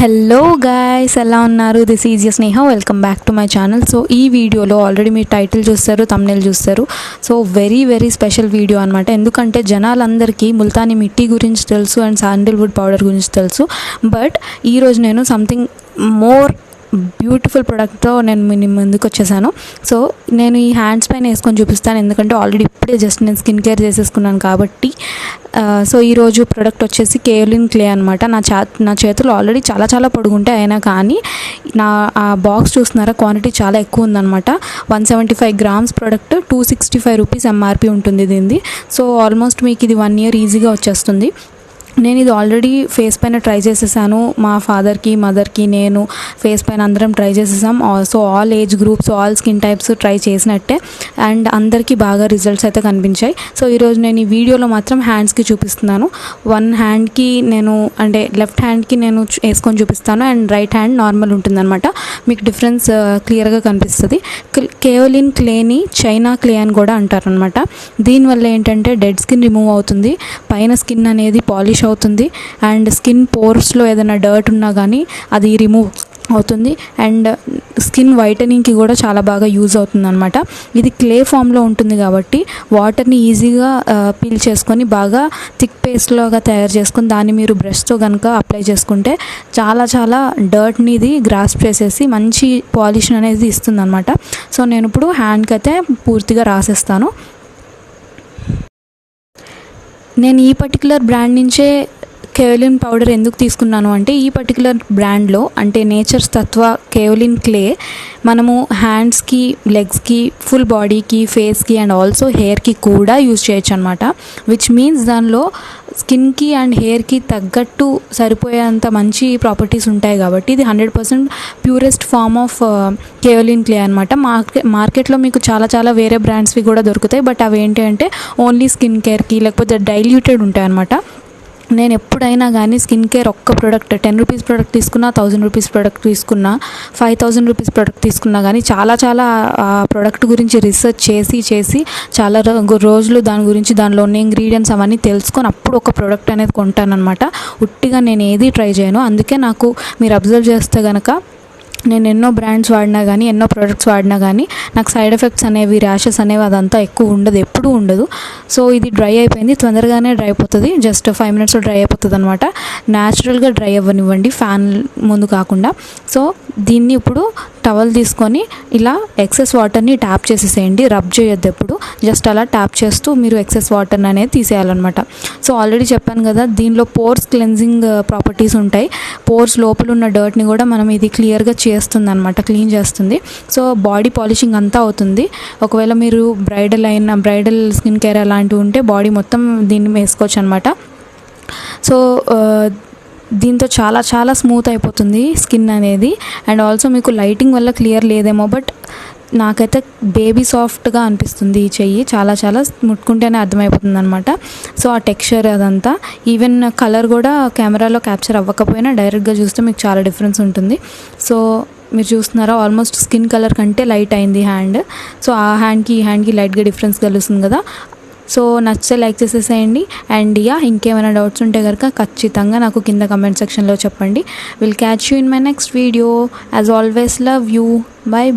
Hello guys, ఎలా ఉన్నారు? This is Sneha. Welcome back to my channel. So ఈ వీడియోలో ఆల్రెడీ మీరు టైటిల్ చూస్తారు, థంబ్నెయిల్ చూస్తారు. సో వెరీ స్పెషల్ వీడియో అనమాట. ఎందుకంటే జనాలందరికీ ముల్తానీ మిట్టి గురించి తెలుసు అండ్ శాండిల్వుడ్ పౌడర్ గురించి తెలుసు. బట్ ఈరోజు నేను సంథింగ్ మోర్ బ్యూటిఫుల్ ప్రోడక్ట్తో నేను మీ ముందుకు వచ్చేసాను. సో నేను ఈ హ్యాండ్స్ పైన వేసుకొని చూపిస్తాను, ఎందుకంటే ఆల్రెడీ ఇప్పుడే జస్ట్ నేను స్కిన్ కేర్ చేసేసుకున్నాను కాబట్టి. సో ఈరోజు ప్రోడక్ట్ వచ్చేసి కేయోలిన్ క్లే అనమాట. నా చేతులు ఆల్రెడీ చాలా పొడుగుంటాయి, అయినా కానీ ఆ బాక్స్ చూస్తున్నారా, క్వాంటిటీ చాలా ఎక్కువ ఉందన్నమాట. 175 grams ప్రోడక్ట్, 265 rupees MRP ఉంటుంది దీనిది. సో ఆల్మోస్ట్ మీకు ఇది 1 year ఈజీగా వచ్చేస్తుంది. నేను ఇది ఆల్రెడీ ఫేస్ పైన ట్రై చేసేసాను. మా ఫాదర్కి, మదర్కి, నేను ఫేస్ పైన అందరం ట్రై చేసేసాం. So all age groups, all skin types try చేసినట్టే అండ్ అందరికీ బాగా రిజల్ట్స్ అయితే కనిపించాయి. సో ఈరోజు నేను ఈ వీడియోలో మాత్రం హ్యాండ్స్కి చూపిస్తున్నాను. వన్ హ్యాండ్కి నేను అంటే లెఫ్ట్ హ్యాండ్కి నేను వేసుకొని చూపిస్తాను అండ్ రైట్ హ్యాండ్ నార్మల్ ఉంటుందన్నమాట. మీకు డిఫరెన్స్ క్లియర్గా కనిపిస్తుంది. కేయోలిన్ క్లేని చైనా క్లే అని కూడా అంటారనమాట. దీనివల్ల ఏంటంటే డెడ్ స్కిన్ రిమూవ్ అవుతుంది, పైన స్కిన్ అనేది పాలిష్ అవుతుంది అండ్ స్కిన్ పోర్స్లో ఏదైనా డర్ట్ ఉన్నా కానీ అది రిమూవ్ అవుతుంది అండ్ స్కిన్ వైటనింగ్కి కూడా చాలా బాగా యూజ్ అవుతుంది అనమాట. ఇది క్లే ఫామ్లో ఉంటుంది కాబట్టి వాటర్ని ఈజీగా పీల్ చేసుకొని బాగా థిక్ పేస్ట్లాగా తయారు చేసుకొని దాన్ని మీరు బ్రష్తో కనుక అప్లై చేసుకుంటే చాలా డర్ట్ని ఇది గ్రాస్ప్ చేసేసి మంచి పాలిష్ అనేది ఇస్తుంది అనమాట. సో నేను ఇప్పుడు హ్యాండ్కి అయితే పూర్తిగా రాసేస్తాను. నేను ఈ పర్టికులర్ బ్రాండ్ నుంచే కేయోలిన్ పౌడర్ ఎందుకు తీసుకున్నాను అంటే, ఈ పర్టికులర్ బ్రాండ్లో అంటే నేచర్స్ తత్వ కేయోలిన్ క్లే మనము హ్యాండ్స్కి, లెగ్స్కి, ఫుల్ బాడీకి, ఫేస్కి అండ్ ఆల్సో హెయిర్కి కూడా యూజ్ చేయొచ్చు అనమాట. విచ్ మీన్స్ దానిలో స్కిన్కి అండ్ హెయిర్కి తగ్గట్టు సరిపోయేంత మంచి ప్రాపర్టీస్ ఉంటాయి కాబట్టి ఇది 100% ప్యూరెస్ట్ ఫామ్ ఆఫ్ కేయోలిన్ క్లే అనమాట. మార్కెట్లో మీకు చాలా వేరే బ్రాండ్స్వి కూడా దొరుకుతాయి, బట్ అవి ఏంటి అంటే ఓన్లీ స్కిన్ కేర్కి లేకపోతే డైల్యూటెడ్ ఉంటాయి అనమాట. నేను ఎప్పుడైనా కానీ స్కిన్ కేర్ ఒక్క ప్రోడక్ట్ 10 rupees ప్రోడక్ట్ తీసుకున్నా, 1000 rupees ప్రోడక్ట్ తీసుకున్నా, 5000 rupees ప్రోడక్ట్ తీసుకున్నా కానీ చాలా ఆ ప్రోడక్ట్ గురించి రీసెర్చ్ చేసి చాలా రోజులు దాని గురించి, దానిలో ఉన్న ఇంగ్రీడియంట్స్ అవన్నీ తెలుసుకొని అప్పుడు ఒక ప్రోడక్ట్ అనేది కొంటానన్నమాట. ఉట్టిగా నేను ఏది ట్రై చేయను. అందుకే నాకు మీరు అబ్జర్వ్ చేస్తే కనుక నేను ఎన్నో బ్రాండ్స్ వాడినా కానీ, ఎన్నో ప్రోడక్ట్స్ వాడినా కానీ నాకు సైడ్ ఎఫెక్ట్స్ అనేవి, ర్యాషెస్ అనేవి అదంతా ఎక్కువ ఉండదు, ఎప్పుడూ ఉండదు. సో ఇది డ్రై అయిపోయింది, తొందరగానే డ్రై అయిపోతుంది. జస్ట్ 5 minutesలో డ్రై అయిపోతుంది అనమాట. న్యాచురల్గా డ్రై అవ్వనివ్వండి, ఫ్యాన్ ముందు కాకుండా. సో దీన్ని ఇప్పుడు టవల్ తీసుకొని ఇలా ఎక్సెస్ వాటర్ని ట్యాప్ చేసేసేయండి. రబ్ చేయొద్దు ఎప్పుడు, జస్ట్ అలా ట్యాప్ చేస్తూ మీరు ఎక్సెస్ వాటర్ అనేది తీసేయాలన్నమాట. సో ఆల్రెడీ చెప్పాను కదా, దీనిలో పోర్స్ క్లెన్జింగ్ ప్రాపర్టీస్ ఉంటాయి. పోర్స్ లోపల ఉన్న డర్ట్ని కూడా మనం ఇది క్లియర్గా చేస్తుంది అనమాట, క్లీన్ చేస్తుంది. సో బాడీ పాలిషింగ్ అంతా అవుతుంది. ఒకవేళ మీరు బ్రైడల్ స్కిన్ కేర్ అలాంటివి ఉంటే బాడీ మొత్తం దీన్ని వేసుకోవచ్చు అనమాట. సో దీంతో చాలా స్మూత్ అయిపోతుంది స్కిన్ అనేది. అండ్ ఆల్సో మీకు లైటింగ్ వల్ల క్లియర్ లేదేమో, బట్ నాకైతే బేబీ సాఫ్ట్గా అనిపిస్తుంది ఈ చెయ్యి. చాలా ముట్టుకుంటేనే అర్థమైపోతుంది అనమాట. సో ఆ టెక్స్చర్ అదంతా, ఈవెన్ కలర్ కూడా కెమెరాలో క్యాప్చర్ అవ్వకపోయినా డైరెక్ట్గా చూస్తే మీకు చాలా డిఫరెన్స్ ఉంటుంది. సో మీరు చూస్తున్నారా, ఆల్మోస్ట్ స్కిన్ కలర్ కంటే లైట్ అయింది హ్యాండ్. సో ఆ హ్యాండ్కి ఈ హ్యాండ్కి లైట్గా డిఫరెన్స్ తెలుస్తుంది కదా. సో నచ్చితే లైక్ చేసేసేయండి. అండ్ ఇంకేమైనా డౌట్స్ ఉంటే కనుక ఖచ్చితంగా నాకు కింద కమెంట్ సెక్షన్లో చెప్పండి. Will catch you in my next video. As always love you. Bye.